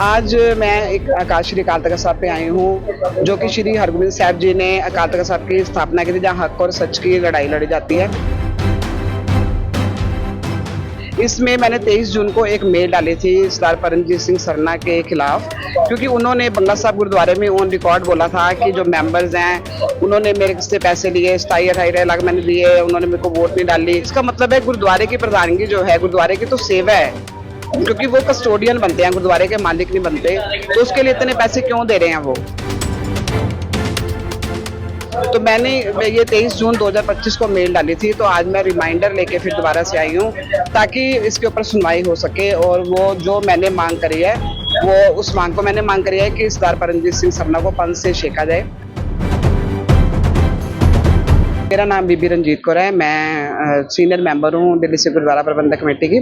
आज मैं एक अकाल श्री अकाल तख्त साहब पे आई हूँ, जो कि श्री हरगोबिंद साहब जी ने अकाल तख्त साहब की स्थापना की थी, जहाँ हक और सच की लड़ाई लड़ी जाती है। इसमें मैंने 23 जून को एक मेल डाली थी सरदार परमजीत सिंह सरना के खिलाफ, क्योंकि उन्होंने बंगला साहब गुरुद्वारे में ऑन रिकॉर्ड बोला था कि जो मेंबर्स हैं उन्होंने मेरे से पैसे लिए, 27-28 लाख मैंने दिए, उन्होंने मेरे को वोट नहीं डाली। इसका मतलब है गुरुद्वारे की प्रधानगी जो है, गुरुद्वारे की तो सेवा है, क्योंकि वो कस्टोडियन बनते हैं, गुरुद्वारे के मालिक नहीं बनते, तो उसके लिए इतने पैसे क्यों दे रहे हैं वो। तो मैंने ये 23 जून 2025 को मेल डाली थी, तो आज मैं रिमाइंडर लेके फिर दोबारा से आई हूँ, ताकि इसके ऊपर सुनवाई हो सके। और वो जो मैंने मांग करी है, वो उस मांग को मैंने मांग करी है कि सरदार परमजीत सिंह सरना को पद से शेखा जाए। मेरा नाम बीबी रंजीत कौर है, मैं सीनियर मेंबर हूँ दिल्ली से गुरुद्वारा प्रबंधक कमेटी की।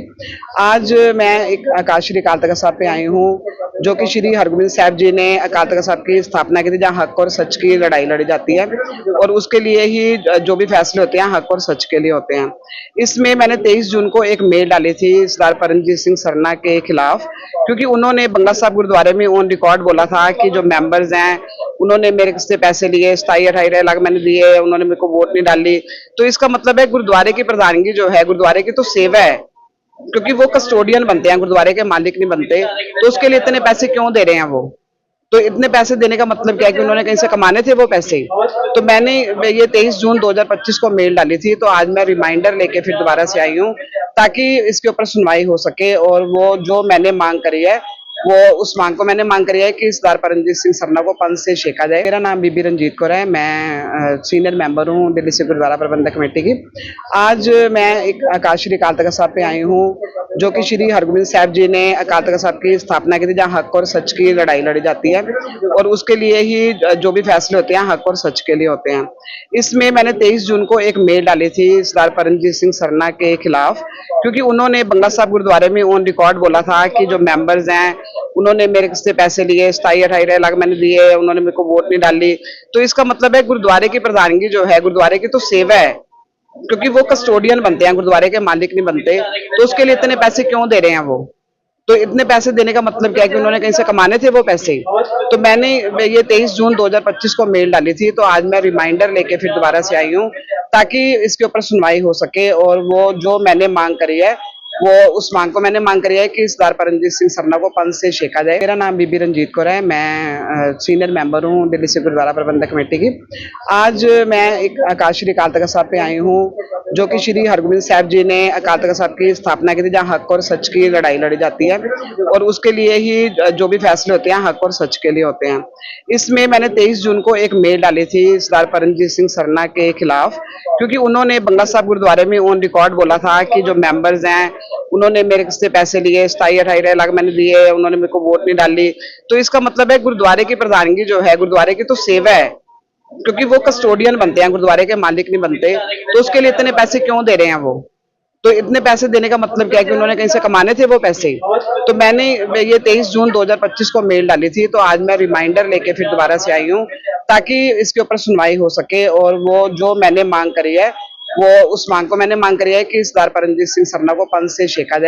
आज मैं एक अकाल श्री अकाल तख्त साहब पे आई हूँ, जो कि श्री हरगोबिंद साहब जी ने अकाल तख्त साहब की स्थापना की थी, जहाँ हक और सच की लड़ाई लड़ी जाती है, और उसके लिए ही जो भी फैसले होते हैं हक और सच के लिए होते हैं। इसमें मैंने 23 जून को एक मेल डाली थी सरदार परमजीत सिंह सरना के खिलाफ, क्योंकि उन्होंने बंगला साहब गुरुद्वारे में ऑन रिकॉर्ड बोला था कि जो मेंबर्स हैं उन्होंने मेरे से पैसे लिए, 27-28 लाख मैंने दिए, उन्होंने मेरे को वोट नहीं डाली। तो इसका मतलब है गुरुद्वारे की प्रधानगी जो है, गुरुद्वारे की तो सेवा है, क्योंकि वो कस्टोडियन बनते हैं, गुरुद्वारे के मालिक नहीं बनते, तो उसके लिए इतने पैसे क्यों दे रहे हैं वो। तो इतने पैसे देने का मतलब क्या है कि उन्होंने कहीं से कमाने थे वो पैसे। तो मैंने ये 23 जून 2025 को मेल डाली थी, तो आज मैं रिमाइंडर लेके फिर दोबारा से आई हूँ, ताकि इसके ऊपर सुनवाई हो सके। और वो जो मैंने मांग करी है, वो उस मांग को मैंने मांग करी है कि सरदार परमजीत सिंह सरना को पद से शेखा जाए। मेरा नाम बीबी रंजीत कौर है, मैं सीनियर मेंबर हूँ दिल्ली से गुरुद्वारा प्रबंधक कमेटी की। आज मैं एक अकाल श्री अकाल तख्त साहब पे आई हूँ, जो कि श्री हरगोबिंद साहब जी ने अकाल तख्त साहब की स्थापना की थी, जहाँ हक और सच की लड़ाई लड़ी जाती है, और उसके लिए ही जो भी फैसले होते हैं हक और सच के लिए होते हैं। इसमें मैंने 23 जून को एक मेल डाली थी सरदार परमजीत सिंह सरना के खिलाफ, क्योंकि उन्होंने बंगला साहब गुरुद्वारे में ऑन रिकॉर्ड बोला था कि जो मेंबर्स हैं उन्होंने मेरे से पैसे लिए, 27-28 लाख मैंने दिए, उन्होंने मेरे को वोट नहीं डाली। तो इसका मतलब है गुरुद्वारे की प्रधानगी जो है, गुरुद्वारे की तो सेवा है, क्योंकि वो कस्टोडियन बनते हैं, गुरुद्वारे के मालिक नहीं बनते, तो उसके लिए इतने पैसे क्यों दे रहे हैं वो। तो इतने पैसे देने का मतलब क्या है कि उन्होंने कहीं से कमाने थे वो पैसे। तो मैंने ये 23 जून 2025 को मेल डाली थी, तो आज मैं रिमाइंडर लेके फिर दोबारा से आई हूँ, ताकि इसके ऊपर सुनवाई हो सके। और वो जो मैंने मांग करी है, वो उस मांग को मैंने मांग करी है कि सरदार परमजीत सिंह सरना को पद से शेखा जाए। मेरा नाम बीबी रंजीत कौर है, मैं सीनियर मेंबर हूँ दिल्ली से गुरुद्वारा प्रबंधक कमेटी की। आज मैं एक अकाल श्री अकाल तख्त साहब पे आई हूँ, जो कि श्री हरगोबिंद साहब जी ने अकाल तख्त साहब की स्थापना की थी, जहाँ हक और सच की लड़ाई लड़ी जाती है, और उसके लिए ही जो भी फैसले होते हैं हक और सच के लिए होते हैं। इसमें मैंने 23 जून को एक मेल डाली थी सरदार परमजीत सिंह सरना के खिलाफ, क्योंकि उन्होंने बंगला साहब गुरुद्वारे में ऑन रिकॉर्ड बोला था कि जो मेंबर्स हैं उन्होंने मेरे से पैसे लिए, 27-28 लाख मैंने दिए, उन्होंने मेरे को वोट नहीं डाली। तो इसका मतलब है गुरुद्वारे की प्रधानगी जो है, गुरुद्वारे की तो सेवा है, क्योंकि वो कस्टोडियन बनते हैं, गुरुद्वारे के मालिक नहीं बनते, तो उसके लिए इतने पैसे क्यों दे रहे हैं वो। तो इतने पैसे देने का मतलब क्या है कि उन्होंने कहीं से कमाने थे वो पैसे। तो मैंने ये 23 जून 2025 को मेल डाली थी, तो आज मैं रिमाइंडर लेके फिर दोबारा से आई हूँ, ताकि इसके ऊपर सुनवाई हो सके। और वो जो मैंने मांग करी है, वो उस मांग को मैंने मांग करी है कि सरदार परमजीत सिंह सरना को पद से शेखा जाए।